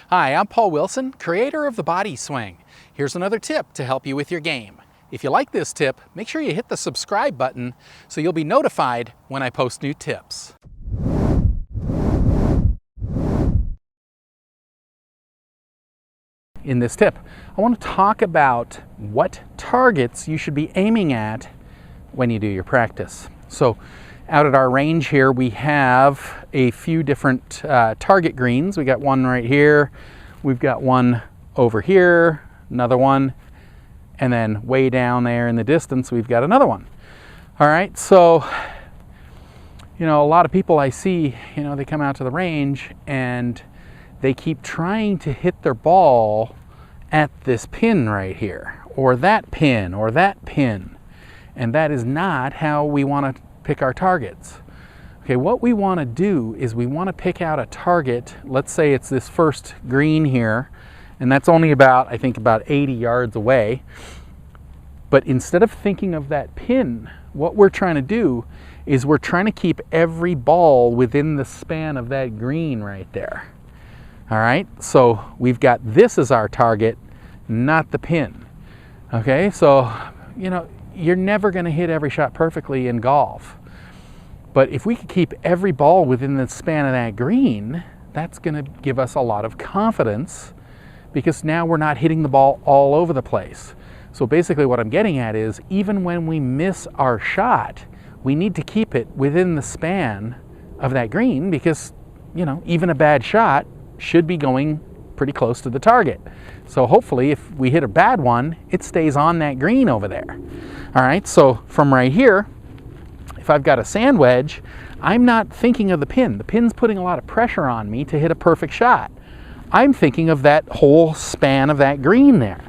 Hi, I'm Paul Wilson, creator of the Body Swing. Here's another tip to help you with your game. If you like this tip, make sure you hit the subscribe button so you'll be notified when I post new tips. In this tip, I want to talk about what targets you should be aiming at when you do your practice. So out at our range here, we have a few different target greens. We got one right here, we've got one over here, another one, and then way down there in the distance, we've got another one. All right, so, a lot of people I see, they come out to the range and they keep trying to hit their ball at this pin right here, or that pin, or that pin. And that is not how we want to pick our targets. Okay, what we want to do is we want to pick out a target. Let's say it's this first green here, and that's only about 80 yards away. But instead of thinking of that pin, what we're trying to do is we're trying to keep every ball within the span of that green right there. All right, so we've got this as our target, not the pin. Okay, so you're never going to hit every shot perfectly in golf. But if we could keep every ball within the span of that green, that's going to give us a lot of confidence, because now we're not hitting the ball all over the place. So basically what I'm getting at is, even when we miss our shot, we need to keep it within the span of that green, because even a bad shot should be going pretty close to the target. So hopefully if we hit a bad one, it stays on that green over there. All right, so from right here, if I've got a sand wedge, I'm not thinking of the pin. The pin's putting a lot of pressure on me to hit a perfect shot. I'm thinking of that whole span of that green there.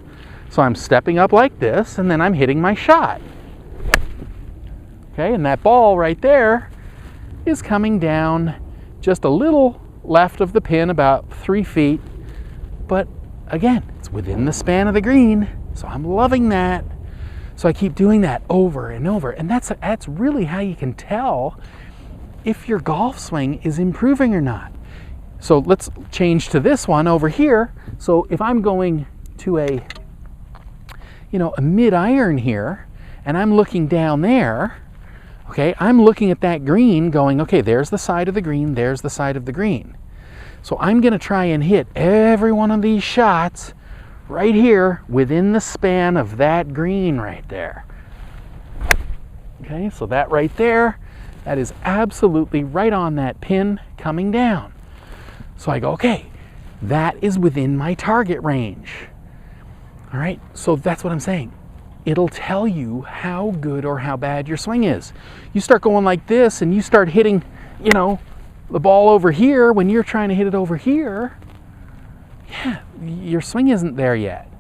So I'm stepping up like this, and then I'm hitting my shot. Okay, and that ball right there is coming down just a little left of the pin, about 3 feet. But again, it's within the span of the green, so I'm loving that. So I keep doing that over and over, and that's really how you can tell if your golf swing is improving or not. So let's change to this one over here. So if I'm going to a mid-iron here, and I'm looking down there, okay, I'm looking at that green going, okay, there's the side of the green, there's the side of the green. So I'm going to try and hit every one of these shots right here within the span of that green right there. Okay, so that right there, that is absolutely right on that pin coming down. So I go, okay, that is within my target range. All right, so that's what I'm saying. It'll tell you how good or how bad your swing is. You start going like this and you start hitting, the ball over here when you're trying to hit it over here, yeah, your swing isn't there yet.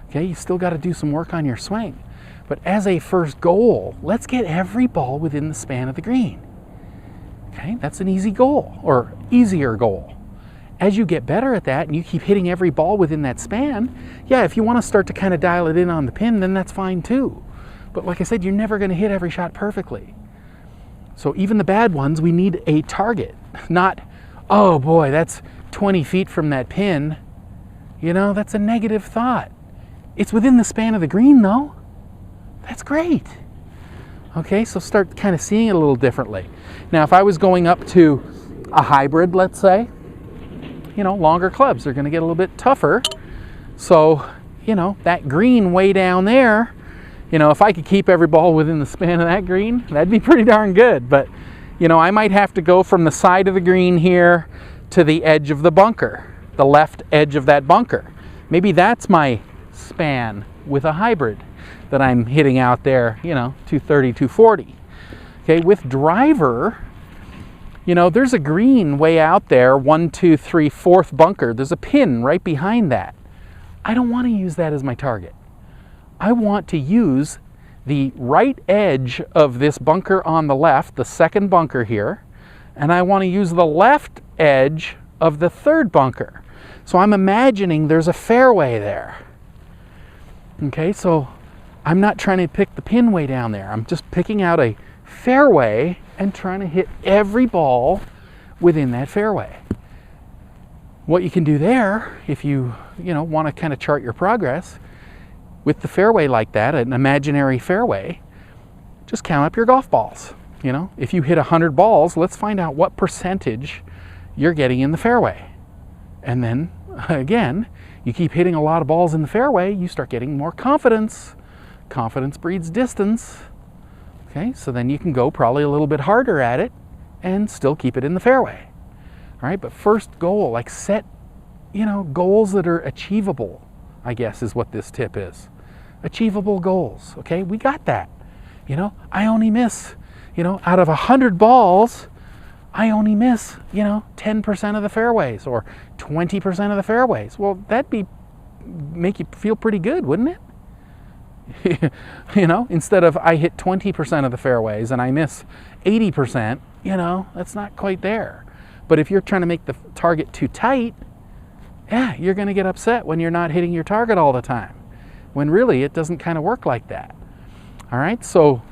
Okay, you still got to do some work on your swing. But as a first goal, let's get every ball within the span of the green. Okay, that's an easy goal, or easier goal. As you get better at that and you keep hitting every ball within that span, yeah, if you want to start to kind of dial it in on the pin, then that's fine too. But like I said, you're never going to hit every shot perfectly. So even the bad ones, we need a target, not, oh boy, that's 20 feet from that pin. That's a negative thought. It's within the span of the green though. That's great. Okay, so start kind of seeing it a little differently. Now, if I was going up to a hybrid, let's say, longer clubs are going to get a little bit tougher. So, that green way down there, if I could keep every ball within the span of that green, that'd be pretty darn good. But, I might have to go from the side of the green here to the edge of the bunker, the left edge of that bunker. Maybe that's my span with a hybrid that I'm hitting out there, 230, 240. Okay, with driver, there's a green way out there, 1, 2, 3, 4th bunker. There's a pin right behind that. I don't want to use that as my target. I want to use the right edge of this bunker on the left, the second bunker here, and I want to use the left edge of the third bunker. So I'm imagining there's a fairway there. Okay, so I'm not trying to pick the pin way down there. I'm just picking out a fairway and trying to hit every ball within that fairway. what you can do there, if you want to kind of chart your progress with the fairway like that, an imaginary fairway, just count up your golf balls. If you hit 100 balls, let's find out what percentage you're getting in the fairway. And then again, you keep hitting a lot of balls in the fairway, you start getting more confidence. Confidence breeds distance. Okay, so then you can go probably a little bit harder at it and still keep it in the fairway. All right, but first goal, like set, goals that are achievable, I guess is what this tip is. Achievable goals, okay? We got that. I only miss, out of 100 balls, I only miss, 10% of the fairways or 20% of the fairways. Well, that'd make you feel pretty good, wouldn't it? Instead of I hit 20% of the fairways and I miss 80%, that's not quite there. But if you're trying to make the target too tight, yeah, you're going to get upset when you're not hitting your target all the time, when really it doesn't kind of work like that. All right, so,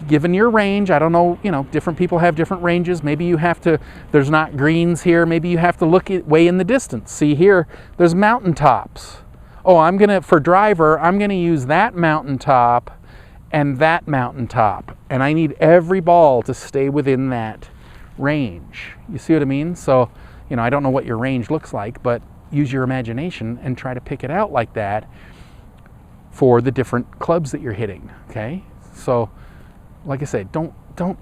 given your range, I don't know, different people have different ranges. Maybe you have to, there's not greens here, maybe you have to look at way in the distance. See here, there's mountaintops. Oh, for driver, I'm gonna use that mountaintop and that mountaintop. And I need every ball to stay within that range. You see what I mean? So, I don't know what your range looks like, but use your imagination and try to pick it out like that for the different clubs that you're hitting, okay? So, like I said, don't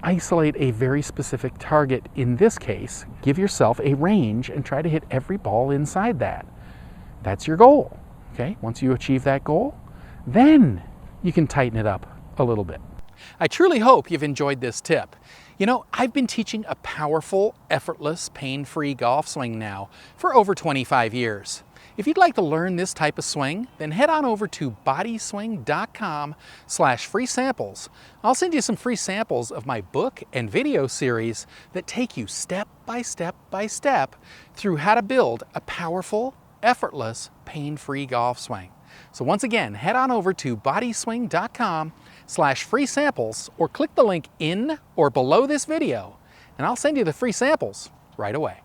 isolate a very specific target in this case. Give yourself a range and try to hit every ball inside that. That's your goal. Okay, once you achieve that goal, then you can tighten it up a little bit. I truly hope you've enjoyed this tip. I've been teaching a powerful, effortless, pain-free golf swing now for over 25 years. If you'd like to learn this type of swing, then head on over to bodyswing.com/free samples. I'll send you some free samples of my book and video series that take you step by step by step through how to build a powerful, effortless, pain-free golf swing. So once again, head on over to bodyswing.com/free samples or click the link in or below this video and I'll send you the free samples right away.